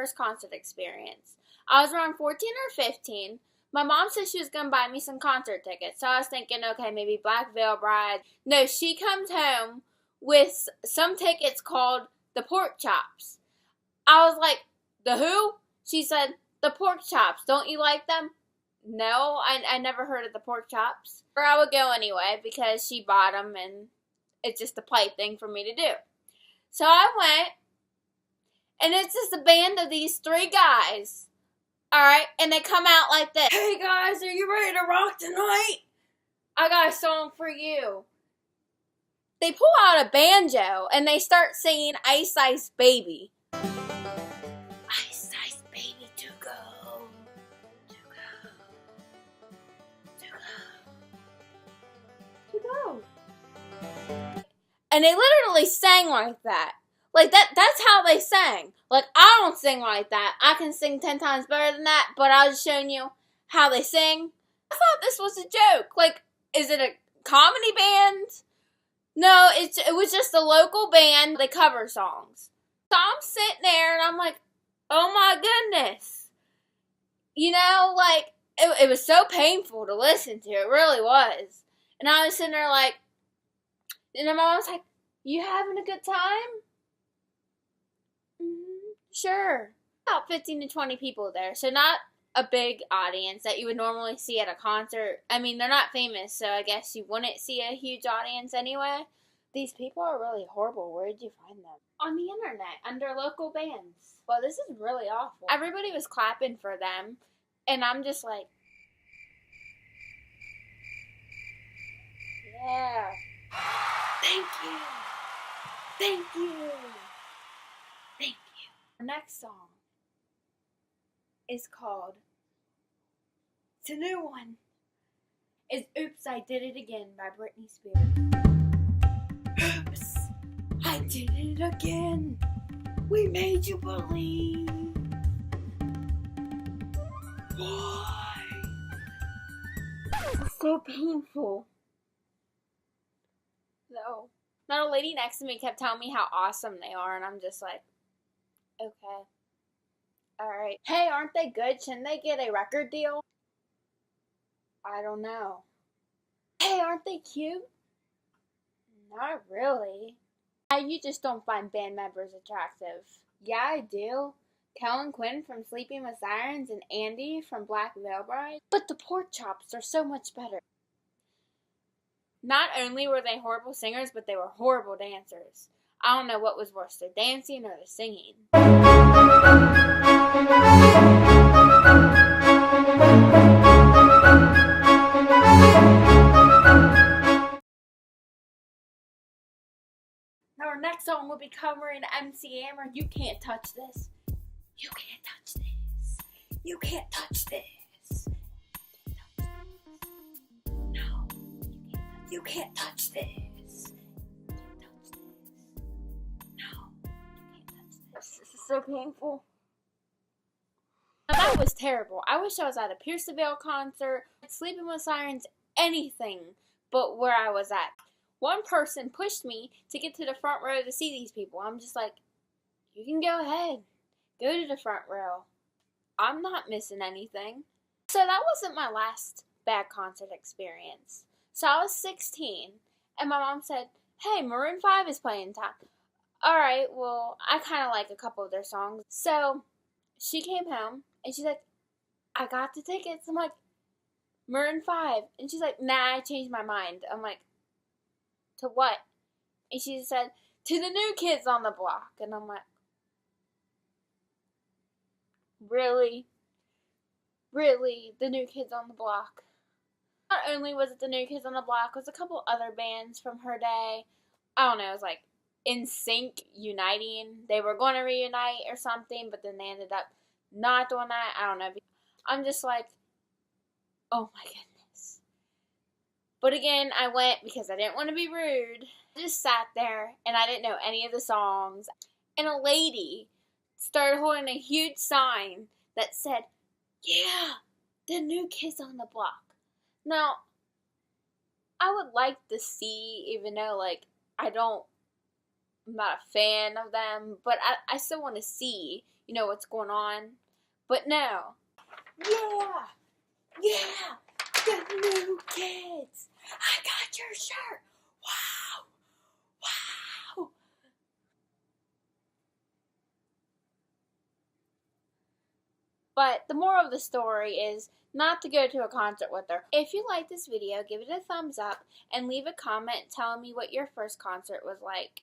first concert experience. I was around 14 or 15. My mom said she was going to buy me some concert tickets. So I was thinking, okay, maybe Black Veil Bride. No, she comes home with some tickets called the Pork Chops. I was like, the who? She said, the Pork Chops. Don't you like them? No, I never heard of the Pork Chops. Or I would go anyway because she bought them and it's just a polite thing for me to do. So I went, and it's just a band of these 3 guys. Alright, and they come out like this. Hey guys, are you ready to rock tonight? I got a song for you. They pull out a banjo and they start singing Ice Ice Baby. Ice Ice Baby to go, to go, to go, to go. And they literally sang like that. Like, that's how they sang. Like, I don't sing like that. I can sing 10 times better than that, but I was showing you how they sing. I thought this was a joke. Like, is it a comedy band? No, it was just a local band. They cover songs. So I'm sitting there, and I'm like, oh my goodness. You know, like, it was so painful to listen to. It really was. And I was sitting there like, and my mom was like, you having a good time? Sure. About 15 to 20 people there, so not a big audience that you would normally see at a concert. I mean, they're not famous, so I guess you wouldn't see a huge audience anyway. These people are really horrible. Where did you find them? On the internet, under local bands. Well, this is really awful. Everybody was clapping for them, and I'm just like, yeah. Thank you. Thank you. Thank you. Our next song is called, it's a new one, is Oops, I Did It Again by Britney Spears. Oops, I did it again. We made you believe. Why? It's so painful. No. Now, a lady next to me kept telling me how awesome they are, and I'm just like, okay. Alright. Hey, aren't they good? Shouldn't they get a record deal? I don't know. Hey, aren't they cute? Not really. You just don't find band members attractive. Yeah, I do. Kellen Quinn from Sleeping with Sirens and Andy from Black Veil Bride. But the Pork Chops are so much better. Not only were they horrible singers, but they were horrible dancers. I don't know what was worse, the dancing or the singing. Now our next song will be covering MC Hammer. You can't touch this. You can't touch this. You can't touch this. No. You can't touch this. This is so painful. Now, that was terrible. I wish I was at a Pierce the Veil concert, Sleeping with Sirens, anything but where I was at. One person pushed me to get to the front row to see these people. I'm just like, you can go ahead. Go to the front row. I'm not missing anything. So that wasn't my last bad concert experience. So I was 16, and my mom said, hey, Maroon 5 is playing town. Alright, well, I kind of like a couple of their songs. So she came home, and she's like, I got the tickets. I'm like, Maroon 5. And she's like, nah, I changed my mind. I'm like, to what? And she said, to the New Kids on the Block. And I'm like, really? Really? The New Kids on the Block? Not only was it the New Kids on the Block, it was a couple other bands from her day. I don't know, it was like NSYNC uniting. They were going to reunite or something, but then they ended up not doing that. I don't know. I'm just like, oh my goodness. But again, I went because I didn't want to be rude. I just sat there, and I didn't know any of the songs. And a lady started holding a huge sign that said, yeah, the New Kids on the Block. Now, I would like to see, even though, I'm not a fan of them, but I still want to see, you know, what's going on. But no. Yeah! Yeah! The new kids! I got your shirt! Wow! Wow! But the moral of the story is not to go to a concert with her. If you like this video, give it a thumbs up and leave a comment telling me what your first concert was like.